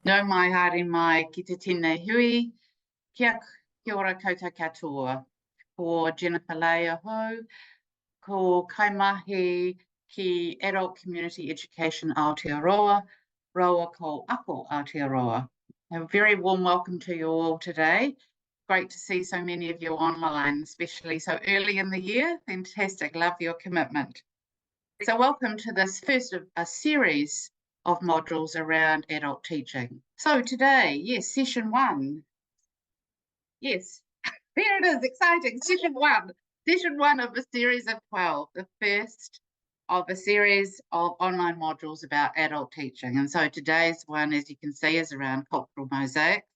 No mai haere mai ki te tēnei hui, kia ora koutou katoa. Ko Jennifer Leah ho, ko kaimahi ki Adult Community Education Aotearoa, roa ko Ako Aotearoa. A very warm welcome to you all today. Great to see so many of you online, especially so early in the year. Fantastic, love your commitment. So welcome to this first of a series of modules around adult teaching. So today, yes, session one. Yes, there it is, exciting, session one of a series of 12, the first of a series of online modules about adult teaching. And so today's one, as you can see, is around cultural mosaics,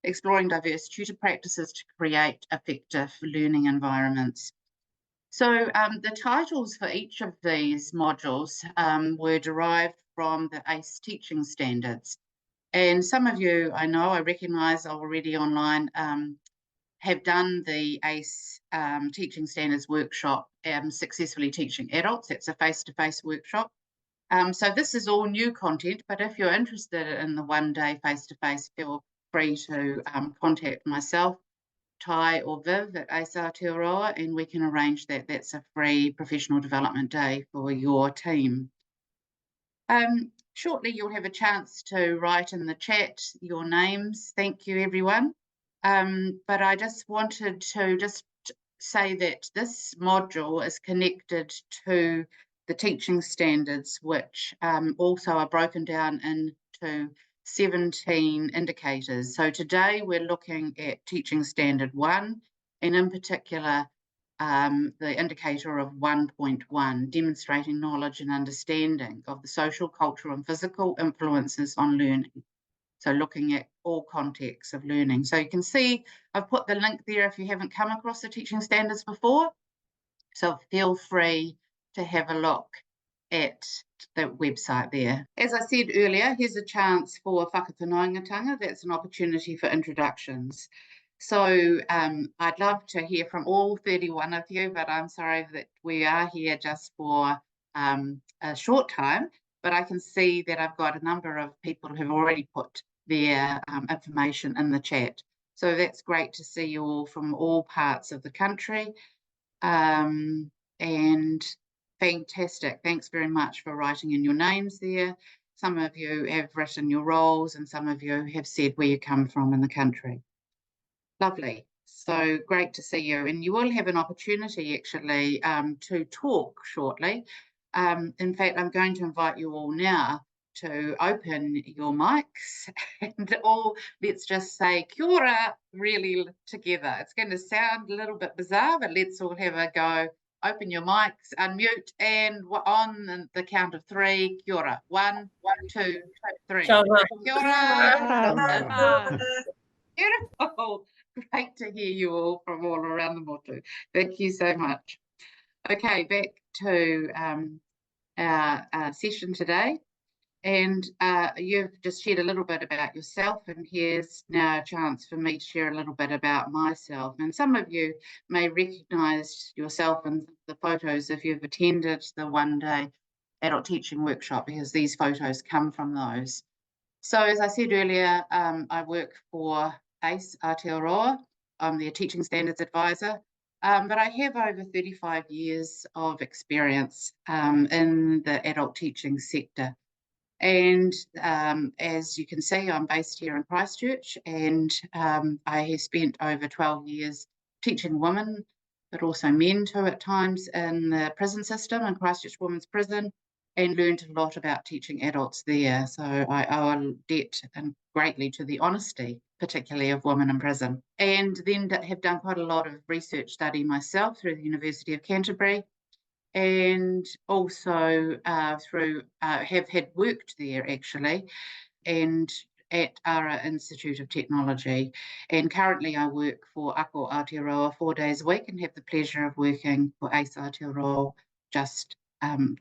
exploring diverse tutor practices to create effective learning environments. So the titles for each of these modules were derived from the ACE teaching standards. And some of you, I recognise already online, have done the ACE teaching standards workshop, Successfully Teaching Adults. That's a face-to-face workshop. So this is all new content, but if you're interested in the one-day face-to-face, feel free to contact myself, Tai or Viv at ACE Aotearoa, and we can arrange that. That's a free professional development day for your team. Shortly, you'll have a chance to write in the chat your names. Thank you, everyone. But I just wanted to just say that this module is connected to the teaching standards, which also are broken down into 17 indicators. So today we're looking at teaching standard 1, and in particular the indicator of 1.1, demonstrating knowledge and understanding of the social, cultural and physical influences on learning. So looking at all contexts of learning. So you can see I've put the link there if you haven't come across the teaching standards before. So feel free to have a look at the website there. As I said earlier, here's a chance for whakawhanaungatanga. That's an opportunity for introductions. So I'd love to hear from all 31 of you, but I'm sorry that we are here just for a short time, but I can see that I've got a number of people who've already put their information in the chat. So that's great to see you all from all parts of the country. And fantastic. Thanks very much for writing in your names there. Some of you have written your roles and some of you have said where you come from in the country. Lovely. So great to see you. And you will have an opportunity actually to talk shortly. In fact, I'm going to invite you all now to open your mics and all, let's just say kia ora really together. It's going to sound a little bit bizarre, but let's all have a go. Open your mics, unmute, and on the count of 3, kia ora. 1, 2, 3. Kia ora. Beautiful. Great to hear you all from all around the motu. Thank you so much. Okay, back to our session today. And you've just shared a little bit about yourself, and here's now a chance for me to share a little bit about myself. And some of you may recognise yourself in the photos if you've attended the one-day adult teaching workshop, because these photos come from those. So as I said earlier, I work for ACE Aotearoa. I'm their teaching standards advisor. But I have over 35 years of experience in the adult teaching sector. And as you can see, I'm based here in Christchurch, and I have spent over 12 years teaching women, but also men too at times, in the prison system, in Christchurch Women's Prison, and learned a lot about teaching adults there. So I owe a debt and greatly to the honesty, particularly of women in prison. And then have done quite a lot of research study myself through the University of Canterbury, and also have had worked there actually, and at Ara Institute of Technology. And currently I work for Ako Aotearoa 4 days a week and have the pleasure of working for ACE Aotearoa just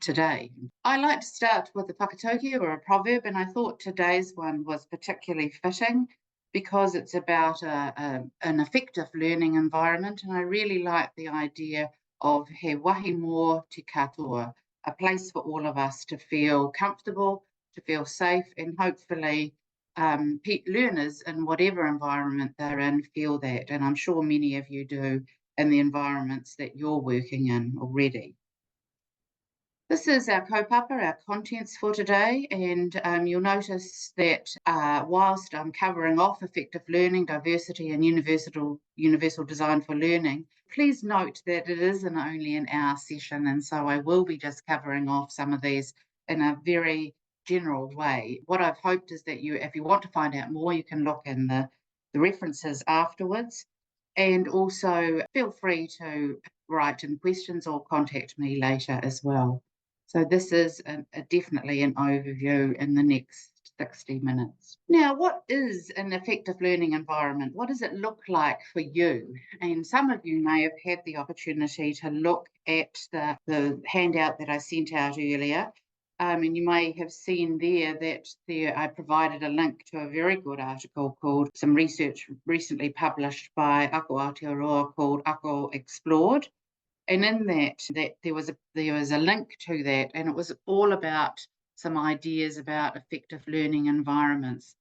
today. I like to start with a whakatauki or a proverb, and I thought today's one was particularly fitting because it's about an effective learning environment, and I really like the idea of he wahi mō te katoa, a place for all of us to feel comfortable, to feel safe, and hopefully learners in whatever environment they're in feel that, and I'm sure many of you do in the environments that you're working in already. This is our kaupapa, our contents for today, and you'll notice that whilst I'm covering off effective learning, diversity and universal design for learning, please note that it isn't only an hour session, and so I will be just covering off some of these in a very general way. What I've hoped is that if you want to find out more, you can look in the references afterwards, and also feel free to write in questions or contact me later as well. So this is definitely an overview in the next 60 minutes. Now, what is an effective learning environment? What does it look like for you? And some of you may have had the opportunity to look at the handout that I sent out earlier. And you may have seen that I provided a link to a very good article called some research recently published by Ako Aotearoa called Ako Explored. And in that there was a link to that, and it was all about some ideas about effective learning environments.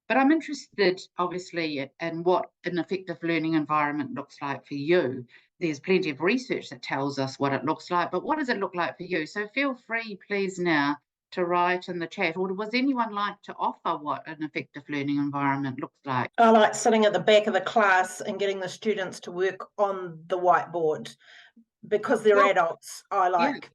But I'm interested, obviously, in what an effective learning environment looks like for you. There's plenty of research that tells us what it looks like, but what does it look like for you? So feel free, please, now to write in the chat. Or would anyone like to offer what an effective learning environment looks like? I like sitting at the back of the class and getting the students to work on the whiteboard. Because they're adults, I like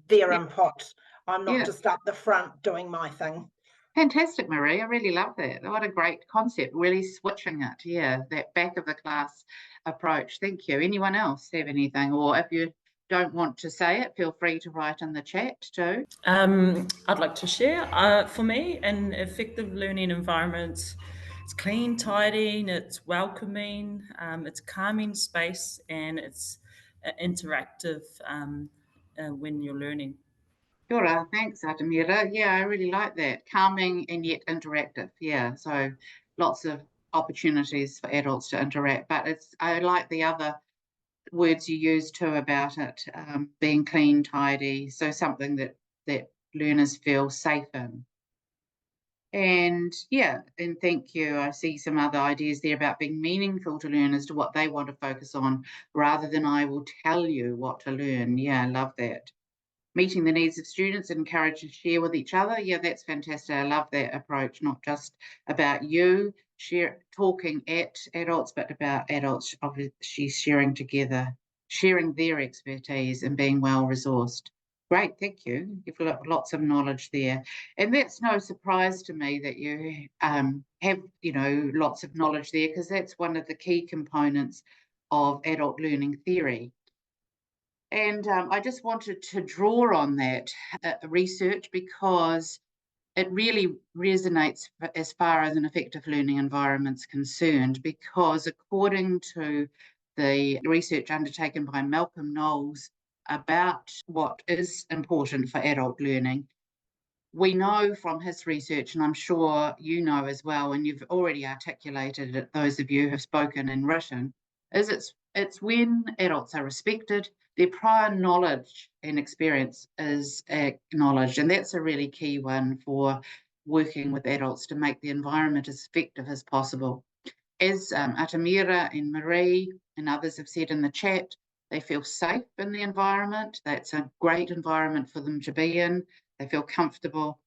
their input. I'm not just up the front doing my thing. Fantastic, Marie. I really love that. What a great concept, really switching it. Yeah, that back of the class approach. Thank you. Anyone else have anything? Or if you don't want to say it, feel free to write in the chat too. I'd like to share. For me, an effective learning environment, it's clean, tidy, it's welcoming, it's calming space, and it's interactive when you're learning. Kia ora, thanks, Atamira. Yeah, I really like that. Calming and yet interactive. Yeah, so lots of opportunities for adults to interact. But I like the other words you use too about it, being clean, tidy, so something that learners feel safe in. And thank you. I see some other ideas there about being meaningful to learners, to what they want to focus on, rather than I will tell you what to learn. Yeah, I love that. Meeting the needs of students and encourage to share with each other. Yeah, that's fantastic. I love that approach, not just about you talking at adults, but about adults obviously sharing together, sharing their expertise and being well resourced. Great, thank you. You've got lots of knowledge there. And that's no surprise to me that you have, lots of knowledge there, because that's one of the key components of adult learning theory. And I just wanted to draw on that research, because it really resonates as far as an effective learning environment's concerned, because according to the research undertaken by Malcolm Knowles about what is important for adult learning, we know from his research, and I'm sure you know as well, and you've already articulated it, those of you who have spoken and written, is it's when adults are respected, their prior knowledge and experience is acknowledged, and that's a really key one for working with adults to make the environment as effective as possible. As Atamira and Marie and others have said in the chat, they feel safe in the environment. That's a great environment for them to be in. They feel comfortable,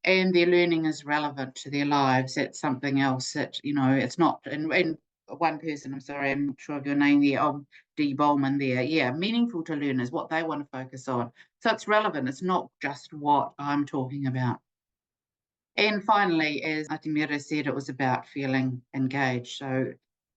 and their learning is relevant to their lives. That's something else that, it's not, and one person, I'm sorry, I'm not sure of your name there, Dee Bowman there. Yeah, meaningful to learners, what they want to focus on. So it's relevant. It's not just what I'm talking about. And finally, as Atimira said, it was about feeling engaged,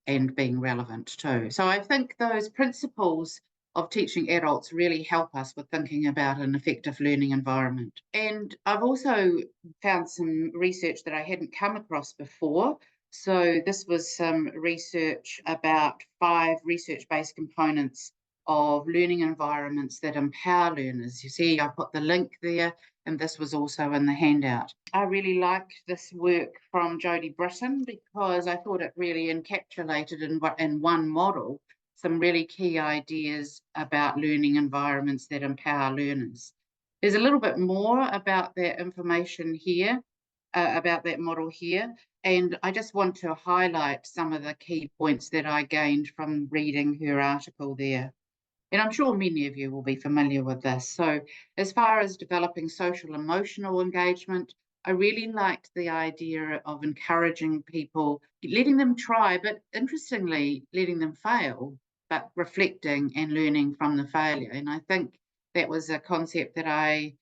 and being relevant too. So I think those principles of teaching adults really help us with thinking about an effective learning environment. And I've also found some research that I hadn't come across before. So this was some research about 5 research-based components of learning environments that empower learners. You see, I put the link there, and this was also in the handout. I really like this work from Jodie Britton, because I thought it really encapsulated in one model some really key ideas about learning environments that empower learners. There's a little bit more about that information here, about that model here, And I just want to highlight some of the key points that I gained from reading her article there. And I'm sure many of you will be familiar with this. So as far as developing social emotional engagement, I really liked the idea of encouraging people, letting them try, but interestingly, letting them fail, but reflecting and learning from the failure. And I think that was a concept that I,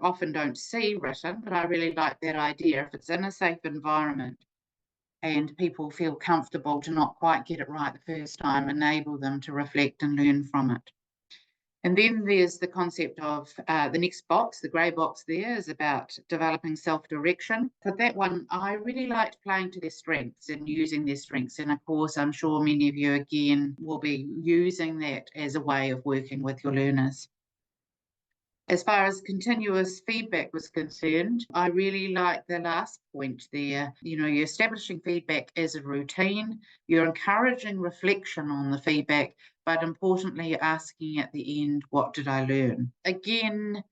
often don't see written, but I really like that idea. If it's in a safe environment and people feel comfortable to not quite get it right the first time, enable them to reflect and learn from it. And then there's the concept of the next box, the grey box there is about developing self-direction. For that one, I really liked playing to their strengths and using their strengths. And of course, I'm sure many of you, again, will be using that as a way of working with your learners. As far as continuous feedback was concerned, I really like the last point there. You're establishing feedback as a routine, you're encouraging reflection on the feedback, but importantly, asking at the end, what did I learn? Again,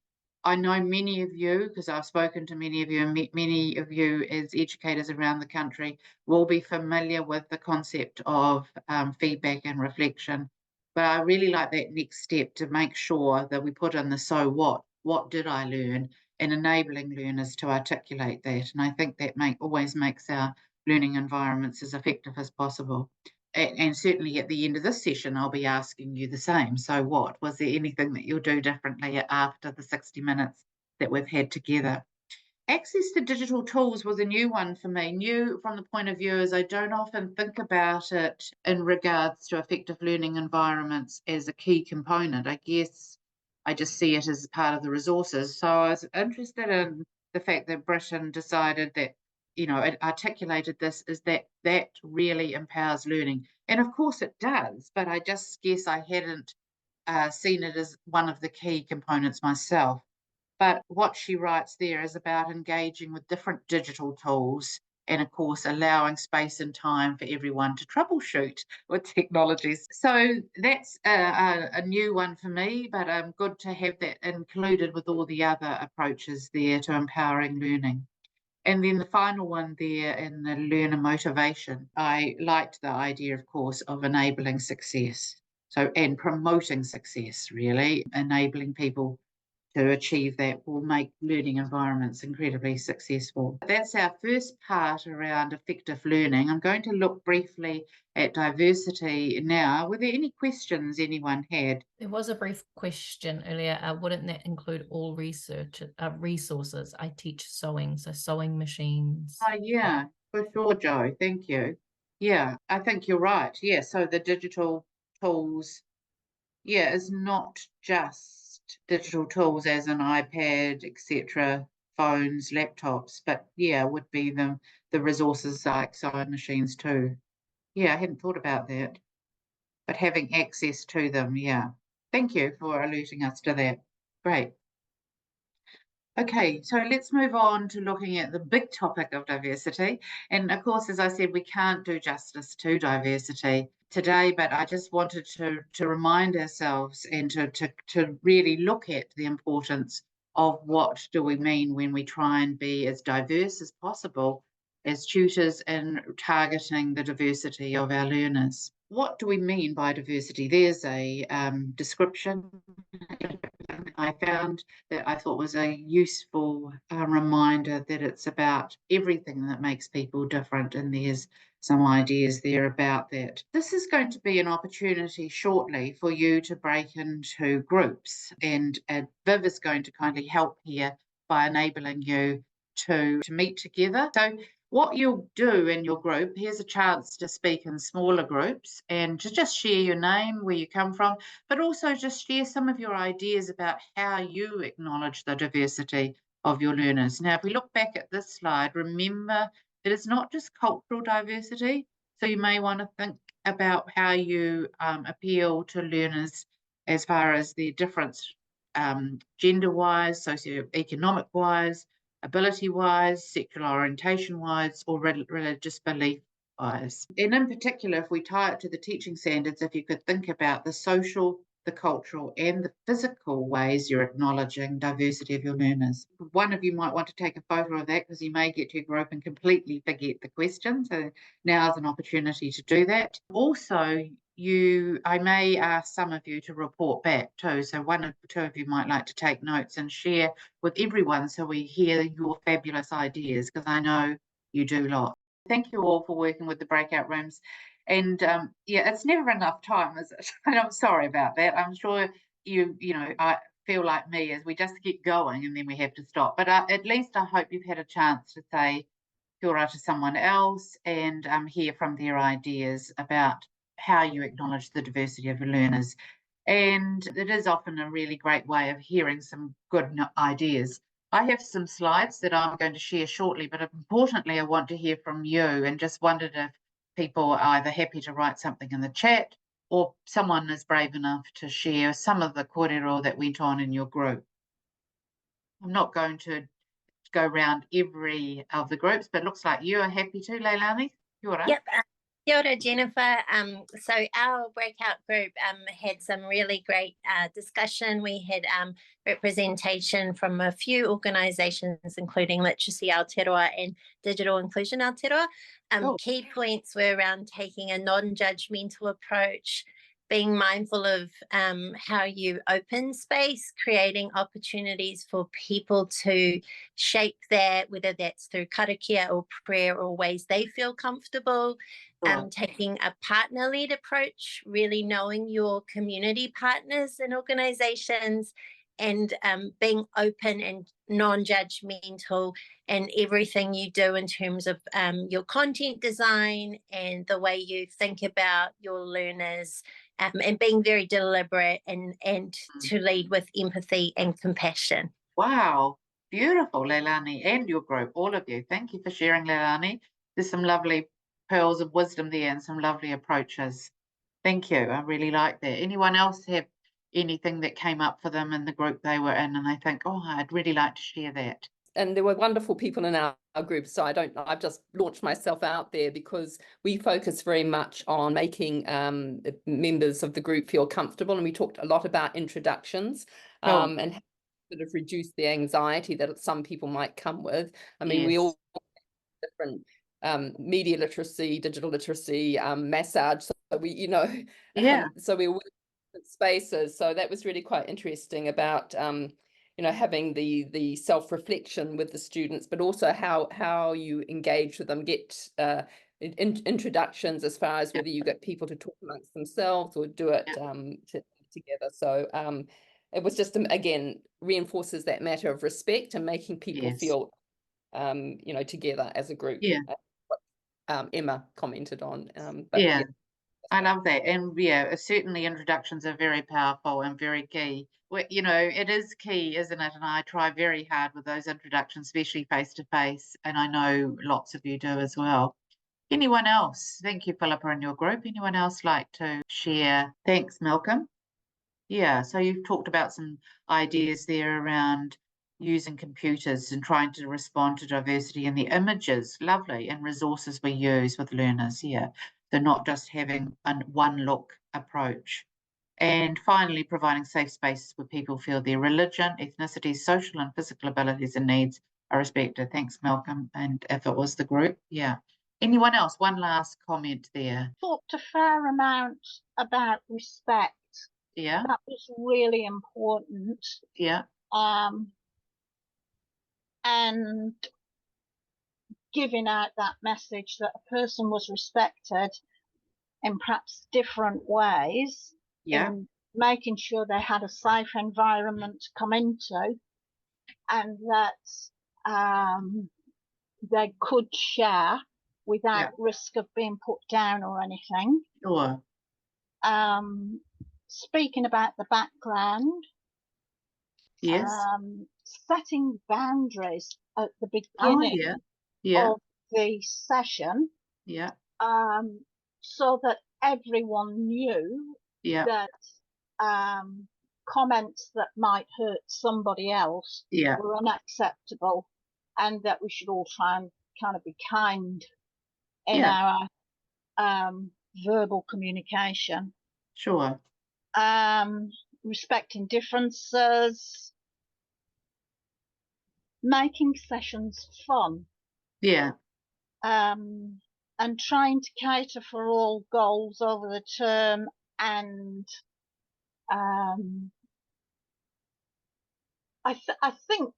I know many of you, because I've spoken to many of you, and many of you as educators around the country will be familiar with the concept of feedback and reflection. But I really like that next step to make sure that we put in the so what did I learn, and enabling learners to articulate that. And I think that always makes our learning environments as effective as possible. And certainly at the end of this session, I'll be asking you the same. So what? Was there anything that you'll do differently after the 60 minutes that we've had together? Access to digital tools was a new one for me. New from the point of view as I don't often think about it in regards to effective learning environments as a key component. I guess I just see it as part of the resources. So I was interested in the fact that Britain decided that, it articulated this is that really empowers learning. And of course it does, but I just guess I hadn't seen it as one of the key components myself. But what she writes there is about engaging with different digital tools and, of course, allowing space and time for everyone to troubleshoot with technologies. So that's a new one for me, but good to have that included with all the other approaches there to empowering learning. And then the final one there in the learner motivation, I liked the idea, of course, of enabling success. So, and promoting success, really, enabling people to achieve that will make learning environments incredibly successful. That's our first part around effective learning. I'm going to look briefly at diversity now. Were there any questions anyone had? There was a brief question earlier. Wouldn't that include all resources? I teach sewing, so sewing machines. Oh, yeah, for sure, Joe. Thank you. Yeah, I think you're right. Yeah, so the digital tools, yeah, is not just digital tools as an iPad, etc., phones, laptops, but yeah, would be the resources like sewing machines too. Yeah, I hadn't thought about that, but having access to them, yeah. Thank you for alerting us to that. Great. Okay, so let's move on to looking at the big topic of diversity. And of course, as I said, we can't do justice to diversity today, but I just wanted to remind ourselves and to really look at the importance of what do we mean when we try and be as diverse as possible as tutors in targeting the diversity of our learners. What do we mean by diversity? There's a description I found that I thought was a useful reminder that it's about everything that makes people different, and there's some ideas there about that. This is going to be an opportunity shortly for you to break into groups, and Viv is going to kindly help here by enabling you to meet together. So what you'll do in your group, here's a chance to speak in smaller groups and to just share your name, where you come from, but also just share some of your ideas about how you acknowledge the diversity of your learners. Now, if we look back at this slide, remember that it's not just cultural diversity. So you may want to think about how you appeal to learners as far as their difference gender-wise, socioeconomic-wise, ability-wise, sexual orientation-wise, or religious belief-wise. And in particular, if we tie it to the teaching standards, if you could think about the social the cultural and the physical ways you're acknowledging diversity of your learners. One of you might want to take a photo of that because you may get to your group and completely forget the question. So now is an opportunity to do that. Also, I may ask some of you to report back too. So one or two of you might like to take notes and share with everyone so we hear your fabulous ideas, because I know you do a lot. Thank you all for working with the breakout rooms. And yeah, it's never enough time, is it? And I'm sorry about that. I'm sure you know, I feel like me, as we just get going and then we have to stop. But at least I hope you've had a chance to say kia ora to someone else and hear from their ideas about how you acknowledge the diversity of your learners. And it is often a really great way of hearing some good ideas. I have some slides that I'm going to share shortly, but importantly, I want to hear from you, and just wondered if people are either happy to write something in the chat or someone is brave enough to share some of the kōrero that went on in your group. I'm not going to go around every of the groups, but it looks like you are happy to, Leilani. Kia ora. Yep. Kia ora, Jennifer. So our breakout group had some really great discussion. We had representation from a few organisations, including Literacy Aotearoa and Digital Inclusion Aotearoa. Key points were around taking a non-judgmental approach, being mindful of how you open space, creating opportunities for people to shape that, whether that's through karakia or prayer or ways they feel comfortable. Taking a partner-led approach, really knowing your community partners and organisations, and being open and non-judgmental in everything you do in terms of your content design and the way you think about your learners, and being very deliberate and to lead with empathy and compassion. Wow, beautiful, Leilani, and your group, all of you. Thank you for sharing, Leilani. There's some lovely pearls of wisdom there and some lovely approaches. Thank you. I really like that. Anyone else have anything that came up for them in the group they were in and they think, oh, I'd really like to share that? And there were wonderful people in our group. So I've just launched myself out there because we focus very much on making members of the group feel comfortable. And we talked a lot about introductions and how to sort of reduce the anxiety that some people might come with. I mean, we all have different media literacy, digital literacy, massage. So we, you know, so we work in spaces. So that was really quite interesting about you know, having the self-reflection with the students, but also how you engage with them, get introductions as far as whether you get people to talk amongst themselves or do it together. So it was just, again, reinforces that matter of respect and making people feel, you know, together as a group. What Emma commented on. But I love that. And certainly introductions are very powerful and very key. Well, you know, it is key, isn't it? And I try very hard with those introductions, especially face to face. And I know lots of you do as well. Anyone else? Thank you, Philippa, in your group. Anyone else like to share? Thanks, Malcolm. Yeah, so you've talked about some ideas there around using computers and trying to respond to diversity in the images. Lovely. And resources we use with learners. So not just having a one-look approach. And finally, providing safe spaces where people feel their religion, ethnicity, social and physical abilities and needs are respected. Thanks, Malcolm. And if it was the group, Anyone else? One last comment there. Talked a fair amount about respect. Yeah. That was really important. Yeah. And giving out that message that a person was respected in perhaps different ways. In making sure they had a safe environment to come into, and that they could share without risk of being put down or anything. Sure. Speaking about the background. Yes. Setting boundaries at the beginning of the session. Yeah. So that everyone knew that comments that might hurt somebody else were unacceptable, and that we should all try and kind of be kind in our verbal communication. Sure. respecting differences, making sessions fun. Yeah. And trying to cater for all goals over the term, and I think,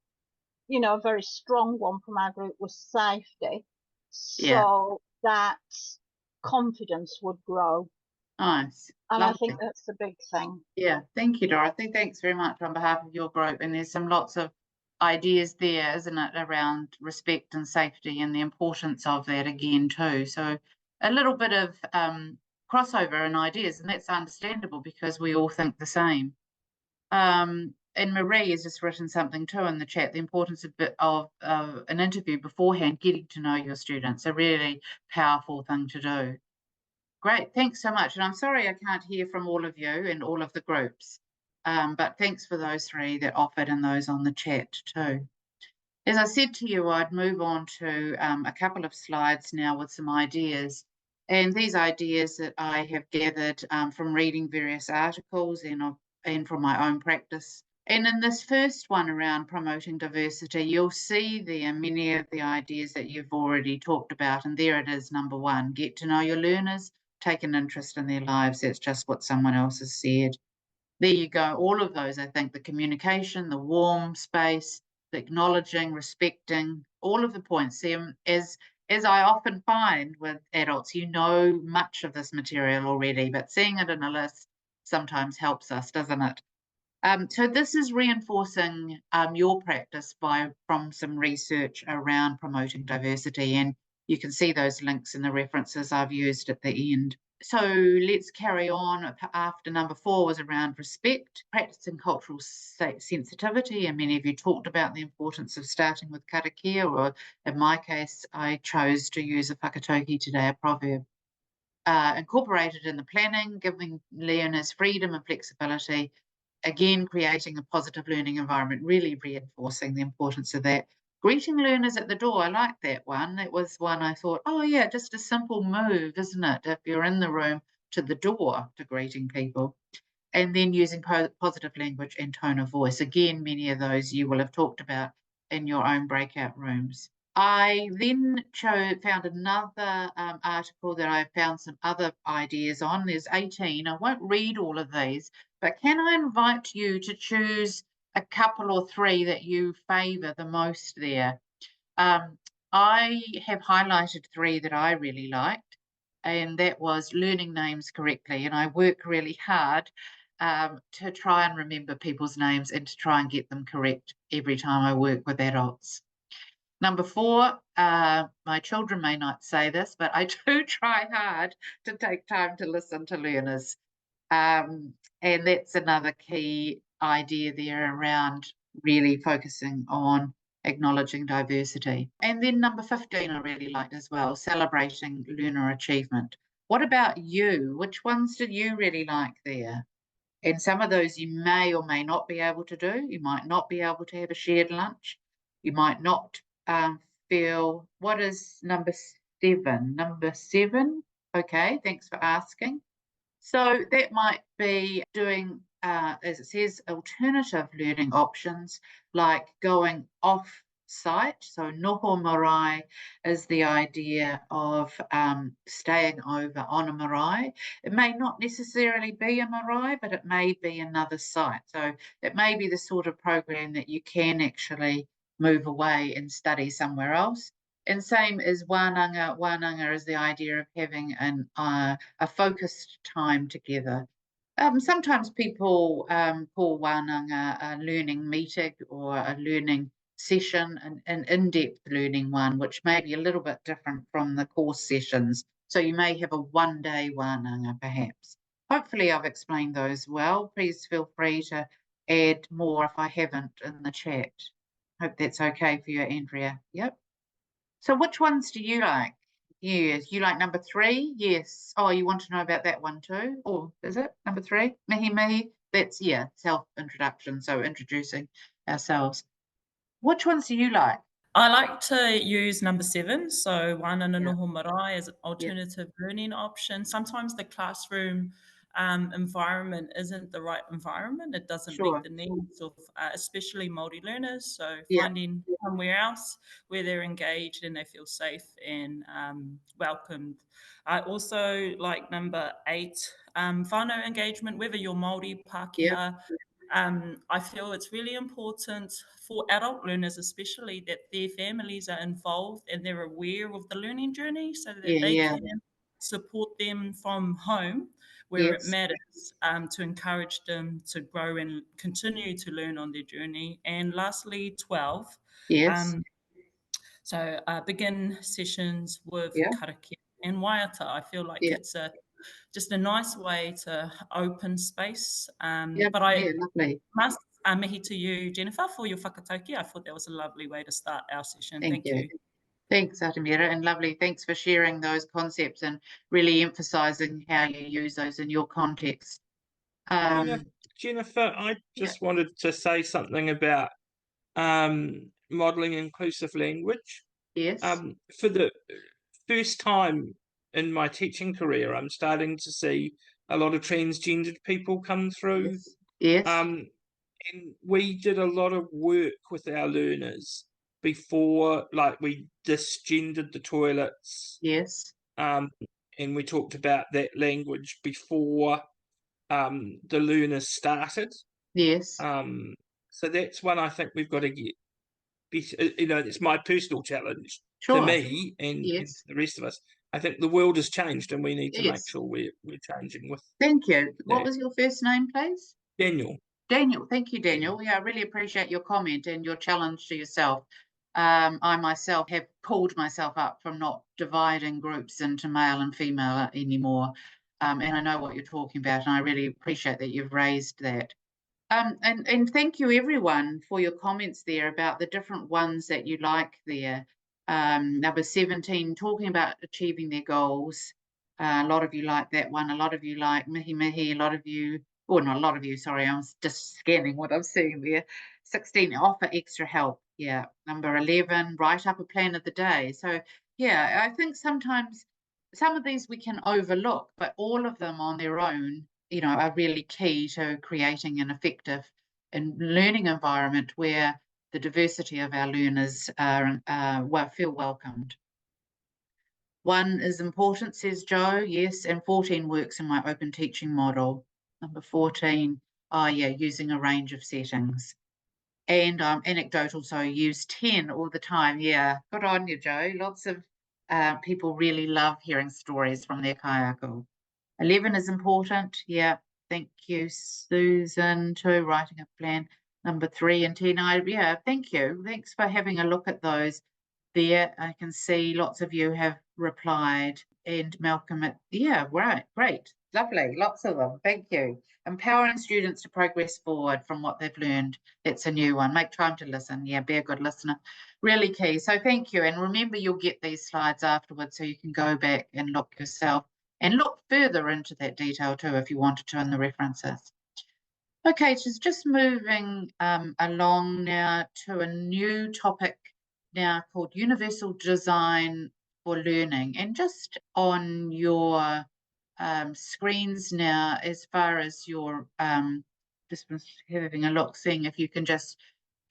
you know, a very strong one from our group was safety, so that confidence would grow. Nice. And Lovely. I think that's the big thing. Yeah, thank you, Dorothy. Thanks very much on behalf of your group. And there's lots of ideas there, isn't it, around respect and safety and the importance of that again too. So a little bit of crossover in ideas, and that's understandable because we all think the same. And Marie has just written something too in the chat, the importance of an interview beforehand, getting to know your students, a really powerful thing to do. Great, thanks so much. And I'm sorry I can't hear from all of you and all of the groups, but thanks for those 3 that offered and those on the chat too. As I said to you, I'd move on to a couple of slides now with some ideas. And these ideas that I have gathered from reading various articles and from my own practice. And in this first one around promoting diversity, you'll see there many of the ideas that you've already talked about. And there it is, number 1, get to know your learners, take an interest in their lives. That's just what someone else has said. There you go. All of those, I think, the communication, the warm space, the acknowledging, respecting, all of the points. As I often find with adults, you know much of this material already, but seeing it in a list sometimes helps us, doesn't it? So this is reinforcing your practice from some research around promoting diversity, and you can see those links in the references I've used at the end. So let's carry on. After number 4 was around respect, practicing cultural sensitivity, and many of you talked about the importance of starting with karakia, or in my case, I chose to use a whakatauki today, a proverb. Incorporated in the planning, giving learners freedom and flexibility, again, creating a positive learning environment, really reinforcing the importance of that. Greeting learners at the door, I like that one. That was one I thought, oh yeah, just a simple move, isn't it? If you're in the room, to the door to greeting people. And then using positive language and tone of voice. Again, many of those you will have talked about in your own breakout rooms. I then found another article that I found some other ideas on. There's 18. I won't read all of these, but can I invite you to choose a couple or 3 that you favour the most there? I have highlighted 3 that I really liked, and that was learning names correctly. And I work really hard to try and remember people's names and to try and get them correct every time I work with adults. Number 4, my children may not say this, but I do try hard to take time to listen to learners. And that's another key idea there around really focusing on acknowledging diversity. And then number 15, I really liked as well, celebrating learner achievement. What about you? Which ones did you really like there? And some of those you may or may not be able to do. You might not be able to have a shared lunch. You might not feel, what is number 7? Number 7, okay, thanks for asking. So that might be doing, as it says, alternative learning options, like going off site. So noho marae is the idea of staying over on a marae. It may not necessarily be a marae, but it may be another site. So it may be the sort of program that you can actually move away and study somewhere else. And same as wānanga. Wānanga is the idea of having a focused time together. Sometimes people call wānanga a learning meeting or a learning session, an in-depth learning one, which may be a little bit different from the course sessions. So you may have a one-day wānanga perhaps. Hopefully I've explained those well. Please feel free to add more if I haven't in the chat. Hope that's okay for you, Andrea. Yep. So which ones do you like? Yes, you like number 3? Yes. Oh, you want to know about that one too? Or is it number 3? Mihi mihi. That's, yeah, self-introduction. So introducing ourselves. Which ones do you like? I like to use number 7, so wānanga Yeah. noho marae as an alternative learning option. Sometimes the classroom environment isn't the right environment. It doesn't meet the needs of especially Māori learners. So finding somewhere else where they're engaged and they feel safe and welcomed. I also like number 8, whānau engagement, whether you're Māori, Pākehā. I feel it's really important for adult learners especially that their families are involved and they're aware of the learning journey so that they can support them from home where it matters, to encourage them to grow and continue to learn on their journey. And lastly, 12. So begin sessions with karakia and waiata. I feel like it's just a nice way to open space. But I must mihi to you, Jennifer, for your whakatauki. I thought that was a lovely way to start our session. Thank you. Thanks, Atamira, and lovely. Thanks for sharing those concepts and really emphasising how you use those in your context. Jennifer, I just wanted to say something about modelling inclusive language. Yes. For the first time in my teaching career, I'm starting to see a lot of transgendered people come through. Yes. And we did a lot of work with our learners before, like we disgendered the toilets. Yes. And we talked about that language before the learners started. Yes. So that's one I think we've got to get. You know, it's my personal challenge to me and the rest of us. I think the world has changed and we need to make sure we're changing with. Thank you. That. What was your first name, please? Daniel. Daniel. Thank you, Daniel. Yeah, I really appreciate your comment and your challenge to yourself. I myself have pulled myself up from not dividing groups into male and female anymore. And I know what you're talking about, and I really appreciate that you've raised that. And thank you everyone for your comments there about the different ones that you like there. Number 17, talking about achieving their goals. A lot of you like that one. A lot of you like mihi mihi. A lot of you, or not a lot of you, sorry, I was just scanning what I'm seeing there. 16, offer extra help. Yeah. Number 11, write up a plan of the day. So yeah, I think sometimes some of these we can overlook, but all of them on their own, you know, are really key to creating an effective and learning environment where the diversity of our learners feel welcomed. 1 is important, says Joe. Yes, and 14 works in my open teaching model. Number 14, using a range of settings. And anecdotal, so I use 10 all the time. Yeah, good on you, Joe. Lots of people really love hearing stories from their kaiako. 11 is important. Yeah, thank you, Susan, too, writing a plan. Number 3 and 10, thank you. Thanks for having a look at those there. I can see lots of you have replied. And Malcolm, great, lovely, lots of them. Thank you. Empowering students to progress forward from what they've learned. That's a new one. Make time to listen. Yeah, be a good listener. Really key. So thank you. And remember, you'll get these slides afterwards so you can go back and look yourself. And look further into that detail too if you wanted to in the references. Okay, just moving along now to a new topic now called Universal Design for Learning. And just on your screens now, as far as your, just having a look, seeing if you can just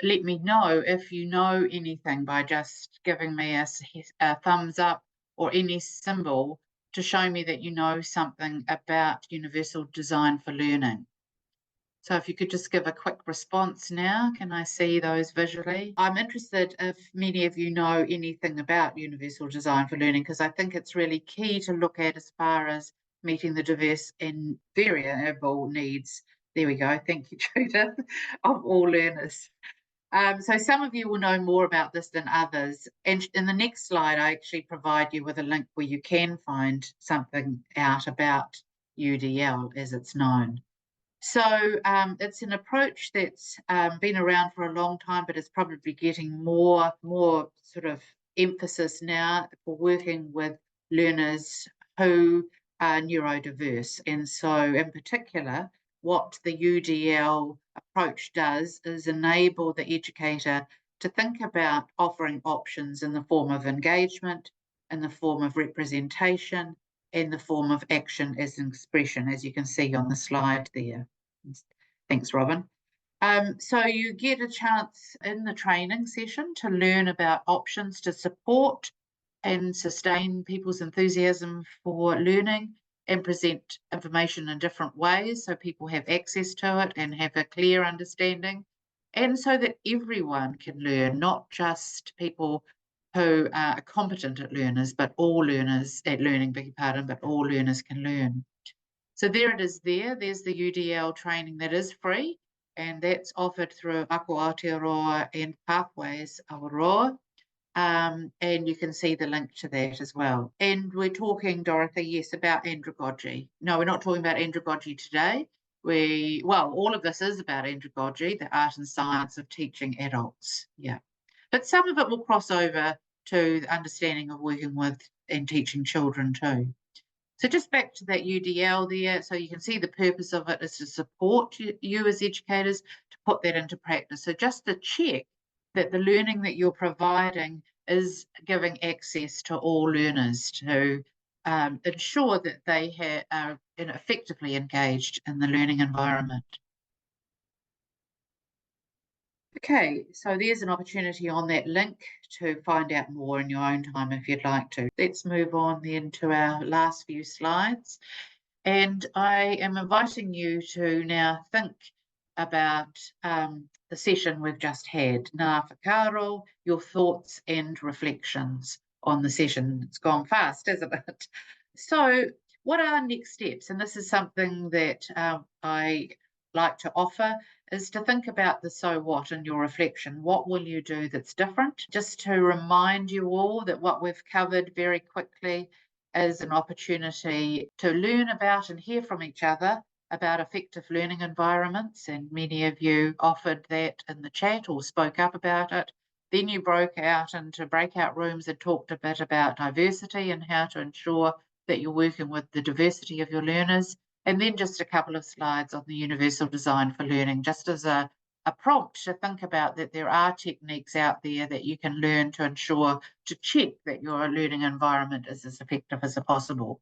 let me know if you know anything by just giving me a thumbs up or any symbol to show me that you know something about Universal Design for Learning. So if you could just give a quick response now, can I see those visually? I'm interested if many of you know anything about Universal Design for Learning, because I think it's really key to look at as far as meeting the diverse and variable needs. There we go. Thank you, Judith, of all learners. So some of you will know more about this than others. And in the next slide, I actually provide you with a link where you can find something out about UDL as it's known. So it's an approach that's been around for a long time, but it's probably getting more sort of emphasis now for working with learners who are neurodiverse. And so in particular, what the UDL approach does is enable the educator to think about offering options in the form of engagement, in the form of representation, in the form of action as an expression, as you can see on the slide there. Thanks, Robin. So you get a chance in the training session to learn about options to support and sustain people's enthusiasm for learning and present information in different ways so people have access to it and have a clear understanding, and so that everyone can learn, not just people who are competent at learners, but all learners at learning, beg your pardon, but all learners can learn. So there it is there. There's the UDL training that is free, and that's offered through Ako Aotearoa and Pathways Awaroa. And you can see the link to that as well. And we're talking, Dorothy, yes, about andragogy. No, we're not talking about andragogy today. Well, all of this is about andragogy, the art and science of teaching adults. Yeah. But some of it will cross over to the understanding of working with and teaching children too. So just back to that UDL there, so you can see the purpose of it is to support you as educators to put that into practice. So just to check that the learning that you're providing is giving access to all learners, to ensure that they are effectively engaged in the learning environment. Okay, so there's an opportunity on that link to find out more in your own time if you'd like to. Let's move on then to our last few slides. And I am inviting you to now think about the session we've just had. Ngā whakaaro, your thoughts and reflections on the session. It's gone fast, isn't it? So what are next steps? And this is something that I like to offer, is to think about the so what in your reflection. What will you do that's different? Just to remind you all that what we've covered very quickly is an opportunity to learn about and hear from each other about effective learning environments, and many of you offered that in the chat or spoke up about it. Then you broke out into breakout rooms and talked a bit about diversity and how to ensure that you're working with the diversity of your learners. And then just a couple of slides on the universal design for learning, just as a prompt to think about that there are techniques out there that you can learn to ensure, to check that your learning environment is as effective as possible.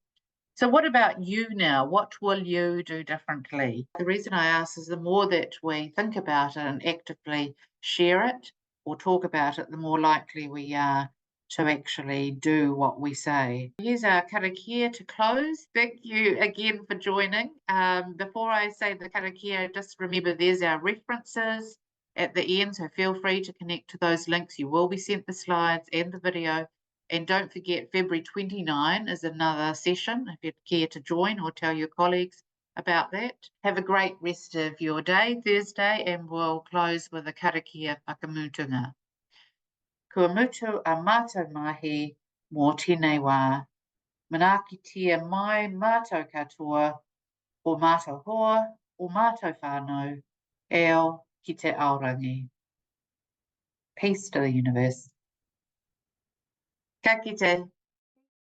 So what about you now? What will you do differently? The reason I ask is the more that we think about it and actively share it or talk about it, the more likely we are to actually do what we say. Here's our karakia to close. Thank you again for joining. Before I say the karakia, just remember there's our references at the end, so feel free to connect to those links. You will be sent the slides and the video. And don't forget, February 29 is another session, if you'd care to join or tell your colleagues about that. Have a great rest of your day, Thursday, and we'll close with a karakia whakamutunga. Kua mutu a mātou mahi mō tēnei wā. Manakitia mai mātou katoa, o mātou hoa, o mātou whānau, eo ki te aorangi. Peace to the universe. Ka kite.